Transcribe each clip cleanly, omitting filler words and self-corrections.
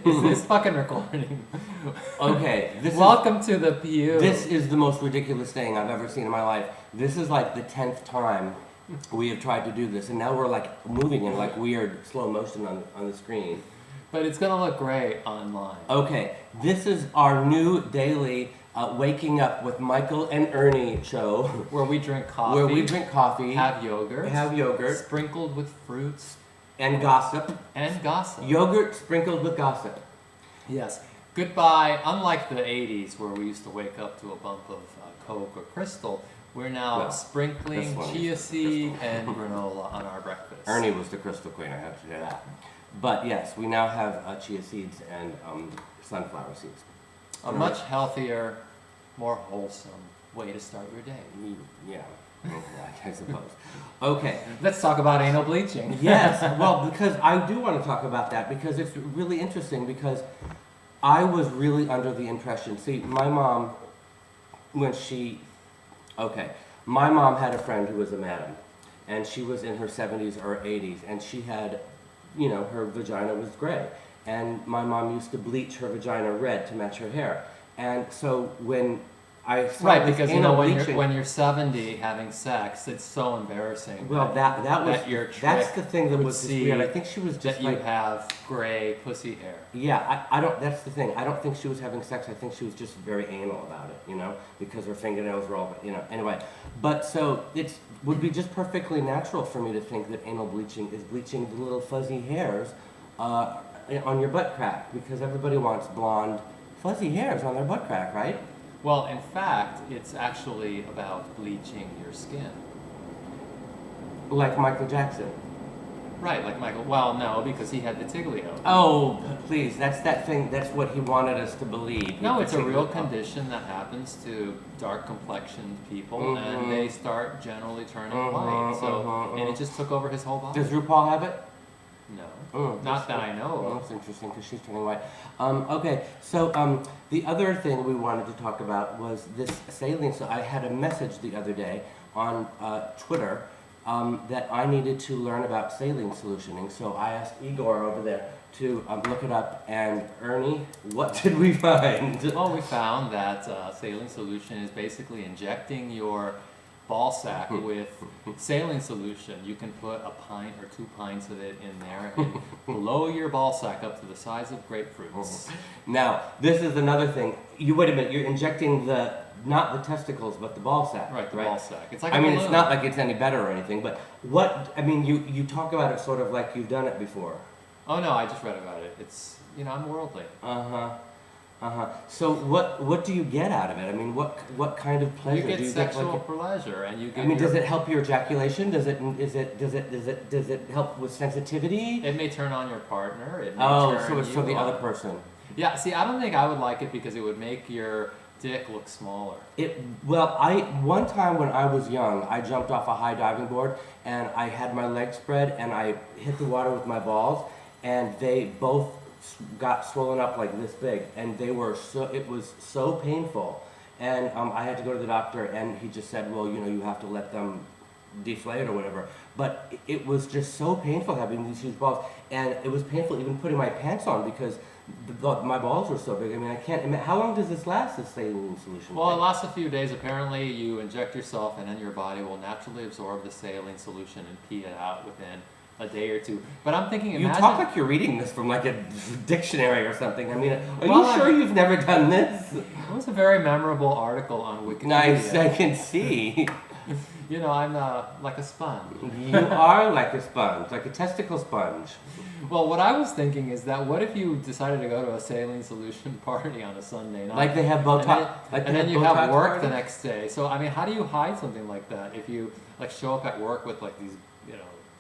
Is this fucking recording? Okay, Welcome to the Pew. This is the most ridiculous thing I've ever seen in my life. This is like the 10th time we have tried to do this, and now we're like moving in like weird slow motion on the screen. But it's gonna look great online. Okay, this is our new daily Waking Up with Michael and Ernie show. Where we drink coffee. Where we drink coffee. Have yogurt. Sprinkled with fruits. And gossip. And gossip. Yogurt sprinkled with gossip. Yes. Goodbye. Unlike the 80s where we used to wake up to a bump of Coke or Crystal, we're now sprinkling chia seed and granola on our breakfast. Ernie was the Crystal Queen, I have to say that. But yes, we now have chia seeds and sunflower seeds. A much healthier, more wholesome way to start your day. Yeah, I suppose. Okay. Let's talk about anal bleaching. Yes, well, because I do want to talk about that because it's really interesting because I was really under the impression, see, my mom, my mom had a friend who was a madam, and she was in her 70s or 80s, and she had, her vagina was gray. And my mom used to bleach her vagina red to match her hair. And so when I saw because when you're 70 having sex, it's so embarrassing. Well, that's the thing that was weird. I think she was just you have gray pussy hair. Yeah, I don't. That's the thing. I don't think she was having sex. I think she was just very anal about it, because her fingernails were all, Anyway, but so it would be just perfectly natural for me to think that anal bleaching is bleaching the little fuzzy hairs on your butt crack, because everybody wants blonde, fuzzy hairs on their butt crack, right? Well, in fact, it's actually about bleaching your skin. Like Michael Jackson. Right, like Michael. Well, no, because he had vitiglio. Oh, please, that's that thing. That's what he wanted us to believe. No, it's a real condition that happens to dark complexioned people, and they start generally turning white. And it just took over his whole body. Does RuPaul have it? No, not that I know of. That's interesting because she's turning white. Okay, so the other thing we wanted to talk about was this saline. So I had a message the other day on Twitter that I needed to learn about saline solutioning. So I asked Igor over there to look it up. And Ernie, what did we find? Well, we found that saline solution is basically injecting your ball sack with saline solution. You can put a pint or 2 pints of it in there and blow your ball sack up to the size of grapefruits. Now, this is another thing. Wait a minute, you're injecting not the testicles, but the ball sack. Right, the ball sack. It's like it's not like it's any better or anything, but you talk about it sort of like you've done it before. Oh no, I just read about it. It's, I'm worldly. So what do you get out of it? I mean, what kind of pleasure do you get? Sexual like pleasure, and you get. Does it help your ejaculation? Does it help with sensitivity? It may turn on your partner. It may so it's for the other person. Yeah. See, I don't think I would like it because it would make your dick look smaller. One time when I was young, I jumped off a high diving board and I had my legs spread and I hit the water with my balls, and they both got swollen up like this big, and it was so painful, and I had to go to the doctor, and he just said, well, you have to let them deflate or whatever, but it was just so painful having these huge balls, and it was painful even putting my pants on because my balls were so big. I mean, I can't imagine. How long does this last, this saline solution? Well, it lasts a few days. Apparently, you inject yourself, and then your body will naturally absorb the saline solution and pee it out within a day or two. But I'm thinking, you talk like you're reading this from like a dictionary or something. I mean, are you sure you've never done this? It was a very memorable article on Wikipedia. Nice, I can see. I'm like a sponge. You are like a sponge, like a testicle sponge. Well, what I was thinking is that what if you decided to go to a saline solution party on a Sunday night? Like they have Botox. And then you have work the next day. So, I mean, how do you hide something like that if you show up at work with like these,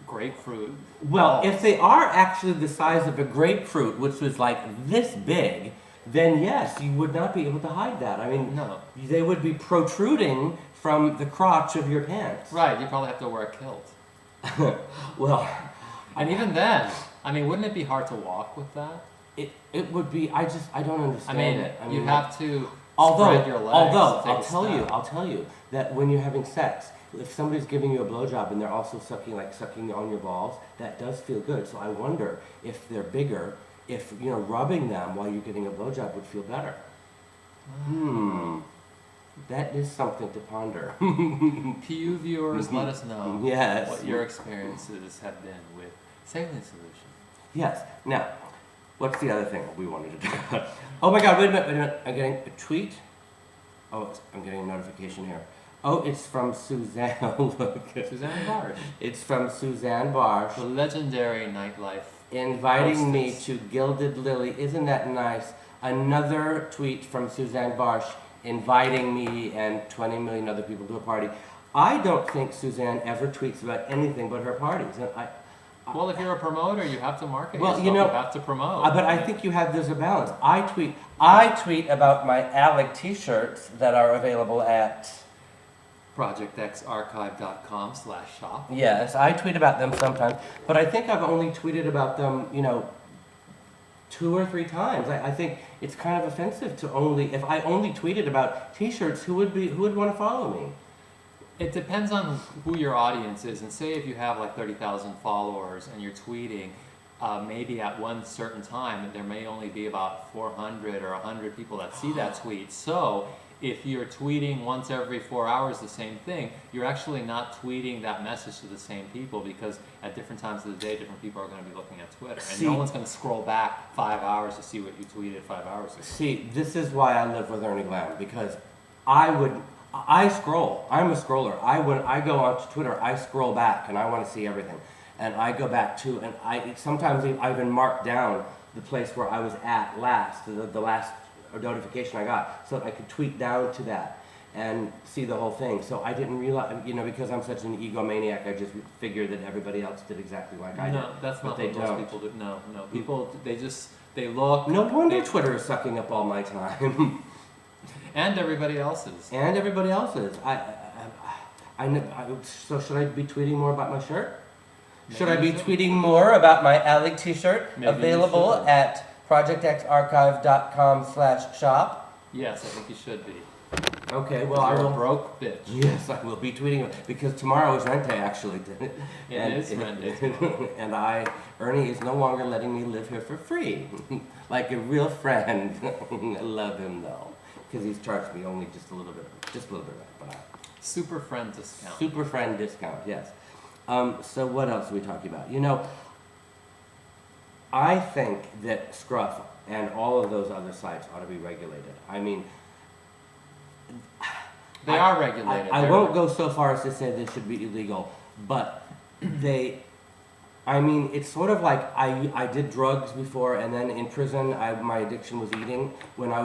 grapefruit? Well, if they are actually the size of a grapefruit, which was like this big, then yes, you would not be able to hide that. I mean, no. They would be protruding from the crotch of your pants. Right, you probably have to wear a kilt. Well, and even then, I mean, wouldn't it be hard to walk with that? It would be. I don't understand it. You have to spread your legs. Although I'll tell you that when you're having sex, if somebody's giving you a blowjob and they're also sucking on your balls, that does feel good. So I wonder if they're bigger if rubbing them while you're getting a blowjob would feel better. That is something to ponder. PU viewers, let us know Yes. what your experiences have been with saline solution. Yes. Now, what's the other thing we wanted to talk about? Oh my God! Wait a minute! I'm getting a tweet. Oh, I'm getting a notification here. Oh, it's from Suzanne. Look. Suzanne Barsh, It's from Suzanne Barsh. the legendary nightlife Inviting me hostess. to Gilded Lily. Isn't that nice? Another tweet from Suzanne Barsh inviting me and 20 million other people to a party. I don't think Suzanne ever tweets about anything but her parties. And Well, if you're a promoter, you have to market Well, yourself. You have to promote. but I think there's a balance. I tweet about my Alig t-shirts that are available at projectxarchive.com/shop. Yes, I tweet about them sometimes, but I think I've only tweeted about them, 2 or 3 times. I think it's kind of offensive to if I only tweeted about T-shirts, who would want to follow me? It depends on who your audience is, and say if you have like 30,000 followers and you're tweeting, maybe at one certain time there may only be about 400 or 100 people that see that tweet. So if you're tweeting once every 4 hours the same thing, you're actually not tweeting that message to the same people, because at different times of the day, different people are going to be looking at Twitter. And no one's going to scroll back 5 hours to see what you tweeted 5 hours ago. See, this is why I live with Ernie Glam, because I scroll. I'm a scroller. When I go onto Twitter, I scroll back and I want to see everything. And I go back to, and sometimes I even mark down the place where I was at last, the last notification I got, so I could tweet down to that and see the whole thing. So I didn't realize, because I'm such an egomaniac, I just figured that everybody else did exactly like I did. No, that's not But what most people do. No. People, they look. No wonder Twitter is sucking up all my time. And everybody else's. And everybody else's. So should I be tweeting more about my shirt? Should I be tweeting more about my Alig t-shirt? Maybe you Available should. at projectxarchive.com/shop. Yes, I think you should be. Okay, well, I You're a will. broke bitch. Yes, I will be tweeting because tomorrow is rent day, actually. It is rent day. And Ernie is no longer letting me live here for free, like a real friend. I love him though, because he's charged me only just a little bit rent, but Super friend discount. super friend discount, yes. So what else are we talking about? I think that Scruff and all of those other sites ought to be regulated. I mean, They are regulated. I won't go so far as to say they should be illegal, but it's sort of like I did drugs before, and then in prison, my addiction was eating. When I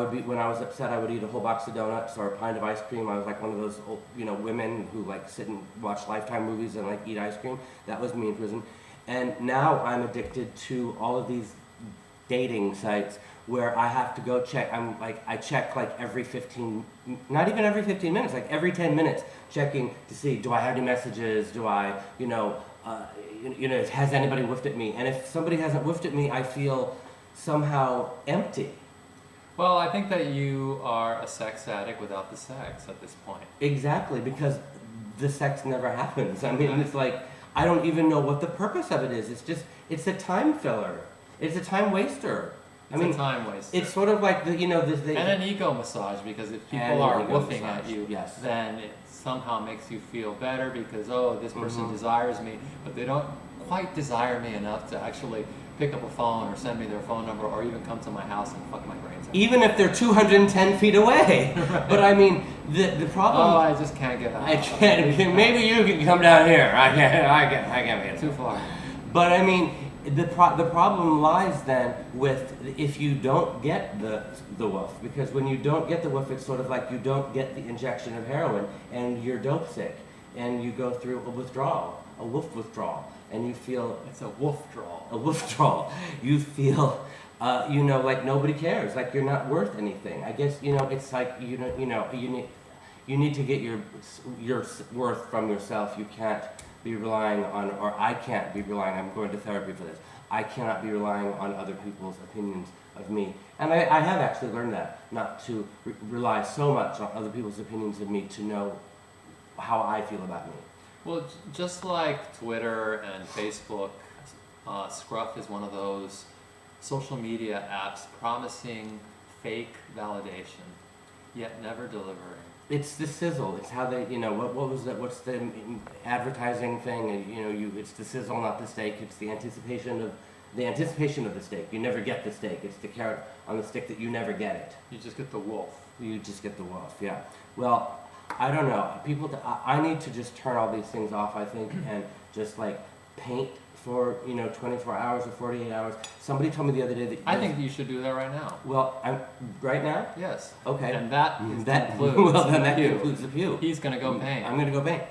was upset, I would eat a whole box of donuts or a pint of ice cream. I was like one of those old, women who like sit and watch Lifetime movies and like eat ice cream. That was me in prison. And now I'm addicted to all of these dating sites where I have to go check. I check like every 15, not even every 15 minutes, like every 10 minutes, checking to see, do I have any messages? Do I, has anybody whiffed at me? And if somebody hasn't whiffed at me, I feel somehow empty. Well, I think that you are a sex addict without the sex at this point. Exactly, because the sex never happens. I mean, it's like, I don't even know what the purpose of it is. It's a time filler. It's a time waster. It's a time waster. It's sort of like and an ego massage, because if people are woofing at you, yes, then it somehow makes you feel better because, this person desires me, but they don't quite desire me enough to actually pick up a phone or send me their phone number or even come to my house and fuck my brains out. Even if they're 210 feet away. Right. But I mean, the problem... Oh, I just can't get out. I can't. Maybe you can come down here. I can't get Too far. But I mean, the problem lies then with if you don't get the woof, because when you don't get the woof, it's sort of like you don't get the injection of heroin and you're dope sick and you go through a woof withdrawal, and you feel It's a withdrawal. a withdrawal. You feel, like nobody cares, like you're not worth anything. I guess it's like you need to get your worth from yourself. You can't be relying on, or I can't be relying. I'm going to therapy for this. I cannot be relying on other people's opinions of me, and I have actually learned that, not to rely so much on other people's opinions of me to know how I feel about me. Well, just like Twitter and Facebook, Scruff is one of those social media apps promising fake validation, yet never delivering. It's the sizzle. It's how they, what was that? What's the advertising thing? It's the sizzle, not the steak. It's the anticipation of the steak. You never get the steak. It's the carrot on the stick that you never get it. You just get the wolf. You just get the wolf. Yeah. Well, I don't know. I need to just turn all these things off, I think, and just like paint for 24 hours or 48 hours. Somebody told me the other day that I think you should do that right now. Well, I'm right now. Yes. Okay. And that concludes well, then that the pew. concludes the pew. He's gonna go paint. I'm gonna go paint.